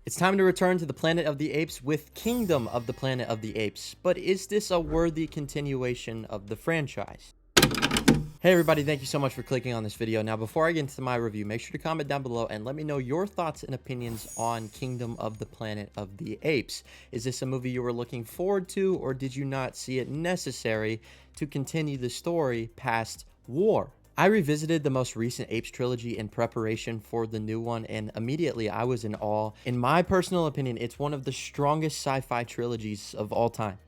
It's time to return to the Planet of the Apes with Kingdom of the Planet of the Apes, but is this a worthy continuation of the franchise? Hey everybody, thank you so much for clicking on this video. Now before I get into my review, make sure to comment down below and let me know your thoughts and opinions on Kingdom of the Planet of the Apes. Is this a movie you were looking forward to, or did you not see it necessary to continue the story past war? I revisited the most recent Apes trilogy in preparation for the new one, and immediately I was in awe. In my personal opinion, it's one of the strongest sci-fi trilogies of all time.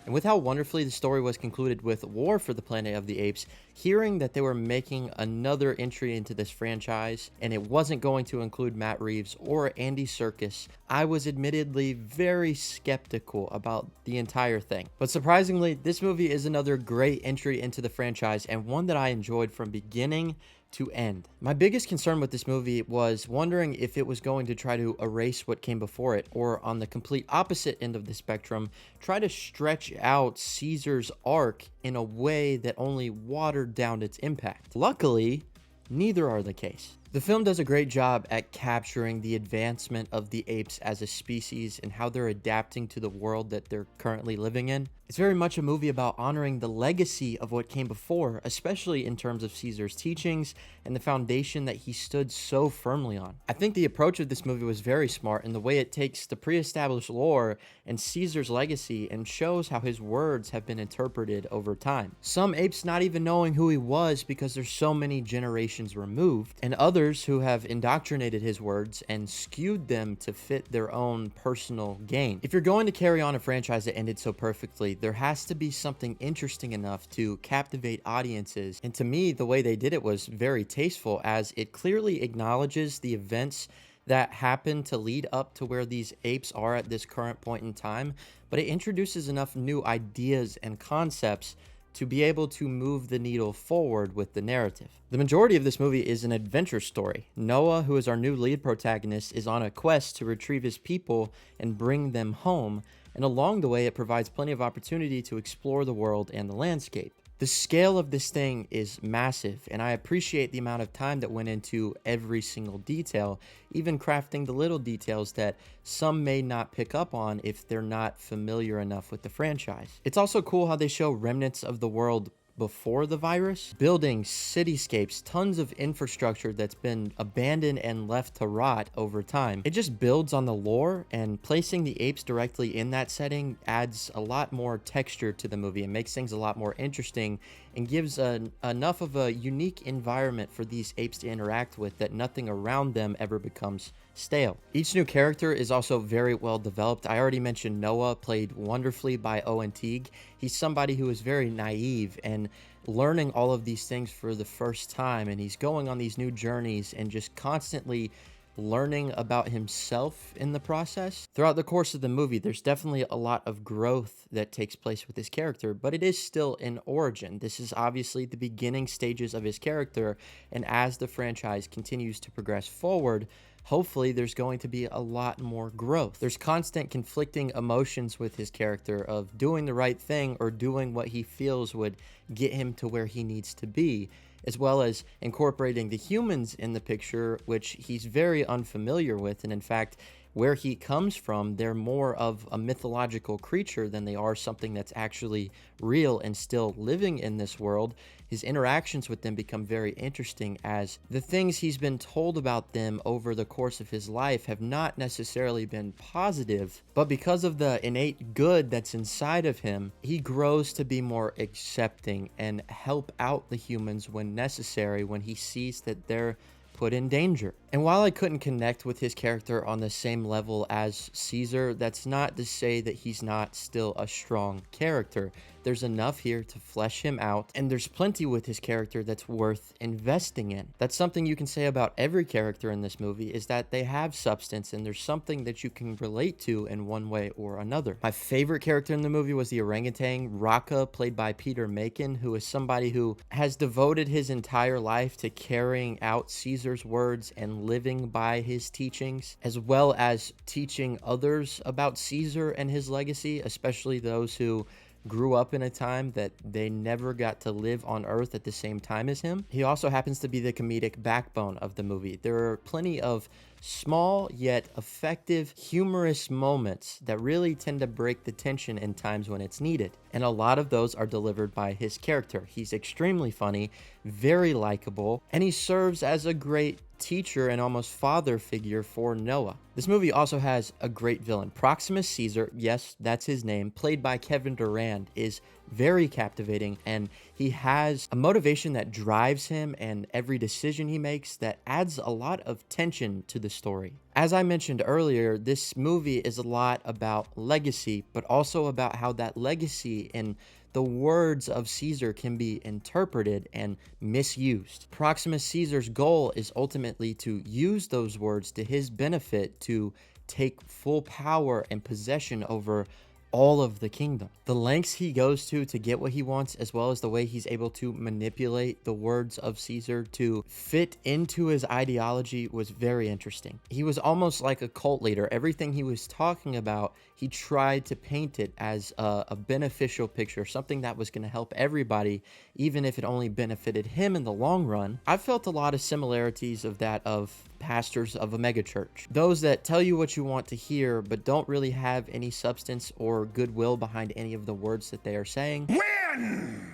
And with how wonderfully the story was concluded with War for the Planet of the Apes, hearing that they were making another entry into this franchise and it wasn't going to include Matt Reeves or Andy Serkis, I was admittedly very skeptical about the entire thing. But surprisingly, this movie is another great entry into the franchise and one that I enjoyed from beginning to end. My biggest concern with this movie was wondering if it was going to try to erase what came before it, or on the complete opposite end of the spectrum, try to stretch out Caesar's arc in a way that only watered down its impact. Luckily, neither are the case. The film does a great job at capturing the advancement of the apes as a species and how they're adapting to the world that they're currently living in. It's very much a movie about honoring the legacy of what came before, especially in terms of Caesar's teachings and the foundation that he stood so firmly on. I think the approach of this movie was very smart in the way it takes the pre-established lore and Caesar's legacy and shows how his words have been interpreted over time. Some apes not even knowing who he was because there's so many generations removed, and others who have indoctrinated his words and skewed them to fit their own personal gain. If you're going to carry on a franchise that ended so perfectly, there has to be something interesting enough to captivate audiences, and to me, the way they did it was very tasteful, as it clearly acknowledges the events that happened to lead up to where these apes are at this current point in time, but it introduces enough new ideas and concepts to be able to move the needle forward with the narrative. The majority of this movie is an adventure story. Noah, who is our new lead protagonist, is on a quest to retrieve his people and bring them home, and along the way it provides plenty of opportunity to explore the world and the landscape. The scale of this thing is massive, and I appreciate the amount of time that went into every single detail, even crafting the little details that some may not pick up on if they're not familiar enough with the franchise. It's also cool how they show remnants of the world before the virus, buildings, cityscapes, tons of infrastructure that's been abandoned and left to rot over time. It just builds on the lore, and placing the apes directly in that setting adds a lot more texture to the movie and makes things a lot more interesting and gives enough of a unique environment for these apes to interact with that nothing around them ever becomes stale. Each new character is also very well developed. I already mentioned Noah, played wonderfully by Owen Teague. He's somebody who is very naive and learning all of these things for the first time, and he's going on these new journeys and just constantly learning about himself in the process. Throughout the course of the movie, there's definitely a lot of growth that takes place with his character, but it is still an origin. This is obviously the beginning stages of his character, and as the franchise continues to progress forward, hopefully there's going to be a lot more growth. There's constant conflicting emotions with his character of doing the right thing or doing what he feels would get him to where he needs to be, as well as incorporating the humans in the picture, which he's very unfamiliar with. And in fact, where he comes from, they're more of a mythological creature than they are something that's actually real and still living in this world. His interactions with them become very interesting, as the things he's been told about them over the course of his life have not necessarily been positive, but because of the innate good that's inside of him, he grows to be more accepting and help out the humans when necessary, when he sees that they're put in danger. And while I couldn't connect with his character on the same level as Caesar, that's not to say that he's not still a strong character. There's enough here to flesh him out, and there's plenty with his character that's worth investing in. That's something you can say about every character in this movie, is that they have substance and there's something that you can relate to in one way or another. My favorite character in the movie was the orangutan, Raka, played by Peter Macon, who is somebody who has devoted his entire life to carrying out Caesar's words and living by his teachings, as well as teaching others about Caesar and his legacy, especially those who grew up in a time that they never got to live on Earth at the same time as him. He also happens to be the comedic backbone of the movie. There are plenty of small yet effective, humorous moments that really tend to break the tension in times when it's needed. And a lot of those are delivered by his character. He's extremely funny, very likable, and he serves as a great teacher and almost father figure for Noah. This movie also has a great villain. Proximus Caesar, yes, that's his name, played by Kevin Durand, is very captivating, and he has a motivation that drives him and every decision he makes that adds a lot of tension to the story. As I mentioned earlier, this movie is a lot about legacy, but also about how that legacy and the words of Caesar can be interpreted and misused. Proximus Caesar's goal is ultimately to use those words to his benefit to take full power and possession over all of the kingdom. The lengths he goes to get what he wants, as well as the way he's able to manipulate the words of Caesar to fit into his ideology, was very interesting. He was almost like a cult leader. Everything he was talking about, he tried to paint it as a beneficial picture, something that was going to help everybody, even if it only benefited him in the long run. I felt a lot of similarities of that of pastors of a megachurch. Those that tell you what you want to hear, but don't really have any substance or goodwill behind any of the words that they are saying. Win!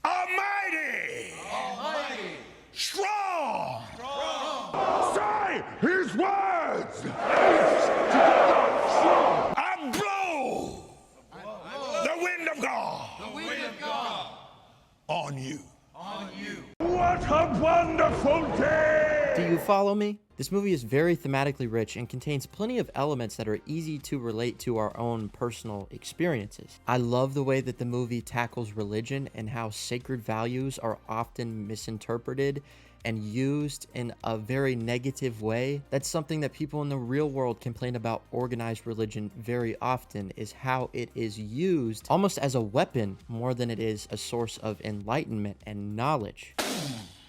Almighty! Strong! Say his words! I blow the wind of God! On you. What a wonderful day! Do you follow me? This movie is very thematically rich and contains plenty of elements that are easy to relate to our own personal experiences. I love the way that the movie tackles religion and how sacred values are often misinterpreted and used in a very negative way. That's something that people in the real world complain about organized religion very often, is how it is used almost as a weapon more than it is a source of enlightenment and knowledge.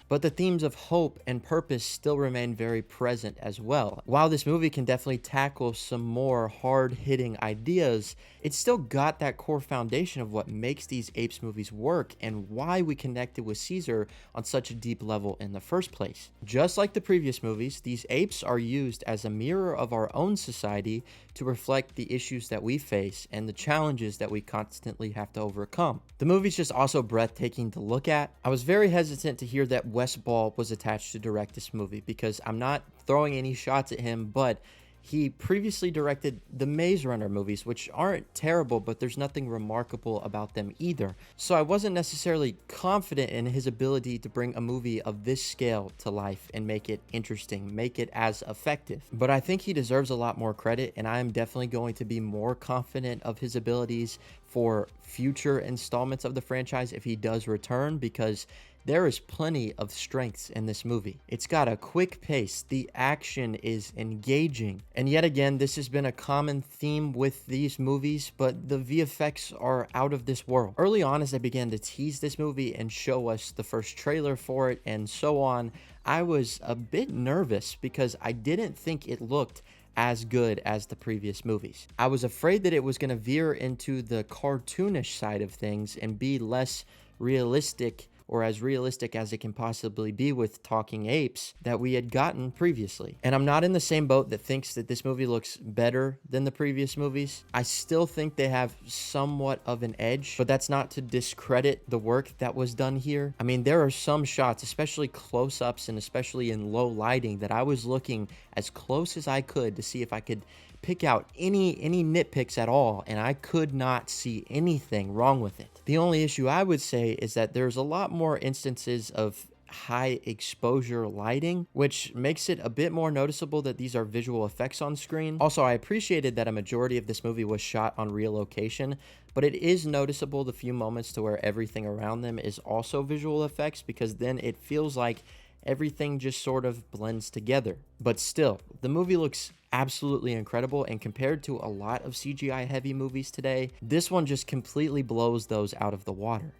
But the themes of hope and purpose still remain very present as well. While this movie can definitely tackle some more hard-hitting ideas, it's still got that core foundation of what makes these Apes movies work and why we connected with Caesar on such a deep level in the first place. Just like the previous movies, these apes are used as a mirror of our own society to reflect the issues that we face and the challenges that we constantly have to overcome. The movie's just also breathtaking to look at. I was very hesitant to hear that Wes Ball was attached to direct this movie because I'm not throwing any shots at him, but he previously directed the Maze Runner movies, which aren't terrible, but there's nothing remarkable about them either. So I wasn't necessarily confident in his ability to bring a movie of this scale to life and make it interesting, make it as effective. But I think he deserves a lot more credit, and I am definitely going to be more confident of his abilities for future installments of the franchise if he does return, because there is plenty of strengths in this movie. It's got a quick pace, the action is engaging, and yet again, this has been a common theme with these movies, but the VFX are out of this world. Early on, as they began to tease this movie and show us the first trailer for it and so on, I was a bit nervous because I didn't think it looked as good as the previous movies. I was afraid that it was going to veer into the cartoonish side of things and be less realistic, or as realistic as it can possibly be with talking apes that we had gotten previously. And I'm not in the same boat that thinks that this movie looks better than the previous movies. I still think they have somewhat of an edge, but that's not to discredit the work that was done here. I mean, there are some shots, especially close-ups and especially in low lighting, that I was looking as close as I could to see if I could pick out any nitpicks at all, and I could not see anything wrong with it. The only issue I would say is that there's a lot more instances of high exposure lighting, which makes it a bit more noticeable that these are visual effects on screen. Also, I appreciated that a majority of this movie was shot on real location, but it is noticeable the few moments to where everything around them is also visual effects, because then it feels like everything just sort of blends together. But still, the movie looks absolutely incredible, and compared to a lot of CGI heavy movies today, this one just completely blows those out of the water.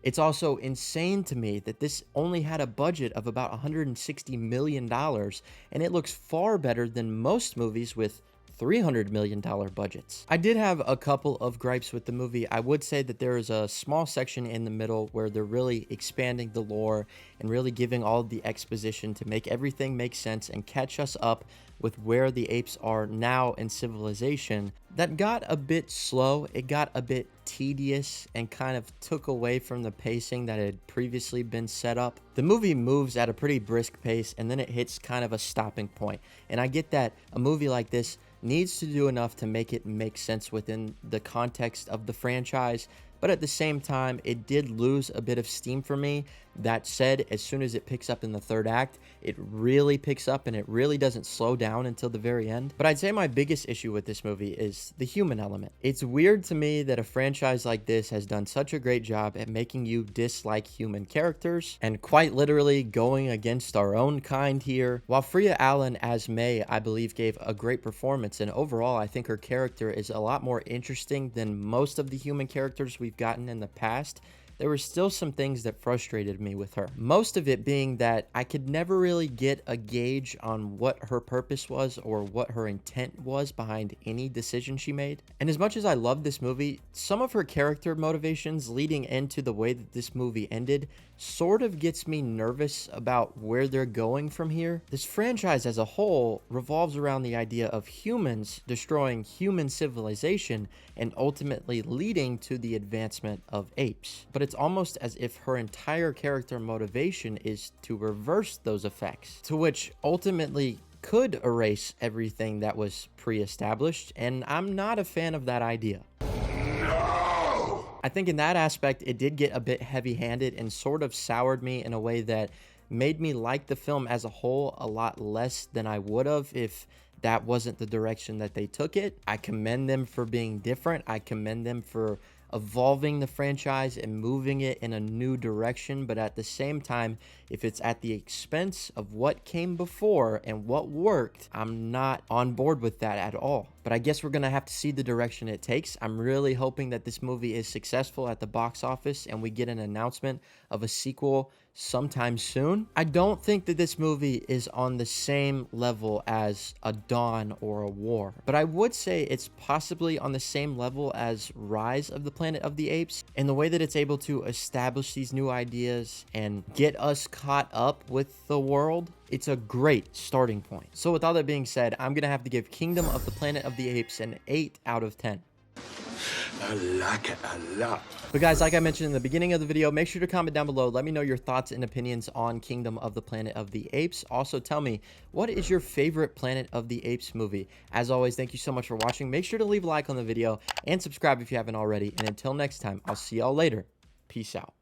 It's also insane to me that this only had a budget of about $160 million, and it looks far better than most movies with $300 million budgets. I did have a couple of gripes with the movie. I would say that there is a small section in the middle where they're really expanding the lore and really giving all of the exposition to make everything make sense and catch us up with where the apes are now in civilization. That got a bit slow. It got a bit tedious and kind of took away from the pacing that had previously been set up. The movie moves at a pretty brisk pace and then it hits kind of a stopping point. And I get that a movie like this needs to do enough to make it make sense within the context of the franchise, but at the same time, it did lose a bit of steam for me. That said, as soon as it picks up in the third act, it really picks up and it really doesn't slow down until the very end. But I'd say my biggest issue with this movie is the human element. It's weird to me that a franchise like this has done such a great job at making you dislike human characters and quite literally going against our own kind here. While Freya Allan as May, I believe, gave a great performance, and overall I think her character is a lot more interesting than most of the human characters we've gotten in the past, there were still some things that frustrated me with her. Most of it being that I could never really get a gauge on what her purpose was or what her intent was behind any decision she made. And as much as I love this movie, some of her character motivations leading into the way that this movie ended sort of gets me nervous about where they're going from here. This franchise as a whole revolves around the idea of humans destroying human civilization and ultimately leading to the advancement of apes. But it's almost as if her entire character motivation is to reverse those effects, to which ultimately could erase everything that was pre-established, and I'm not a fan of that idea. I think in that aspect, it did get a bit heavy-handed and sort of soured me in a way that made me like the film as a whole a lot less than I would have if that wasn't the direction that they took it. I commend them for being different. I commend them for evolving the franchise and moving it in a new direction, but at the same time, if it's at the expense of what came before and what worked, I'm not on board with that at all. But I guess we're gonna have to see the direction it takes. I'm really hoping that this movie is successful at the box office and we get an announcement of a sequel sometime soon. I don't think that this movie is on the same level as a Dawn or a War, but I would say it's possibly on the same level as Rise of the Planet of the Apes in the way that it's able to establish these new ideas and get us caught up with the world. It's a great starting point. So with all that being said, I'm gonna have to give Kingdom of the Planet of the Apes an 8 out of 10. I like it a lot. But guys, like I mentioned in the beginning of the video, make sure to comment down below. Let me know your thoughts and opinions on Kingdom of the Planet of the Apes. Also, tell me, what is your favorite Planet of the Apes movie? As always, thank you so much for watching. Make sure to leave a like on the video and subscribe if you haven't already. And until next time, I'll see y'all later. Peace out.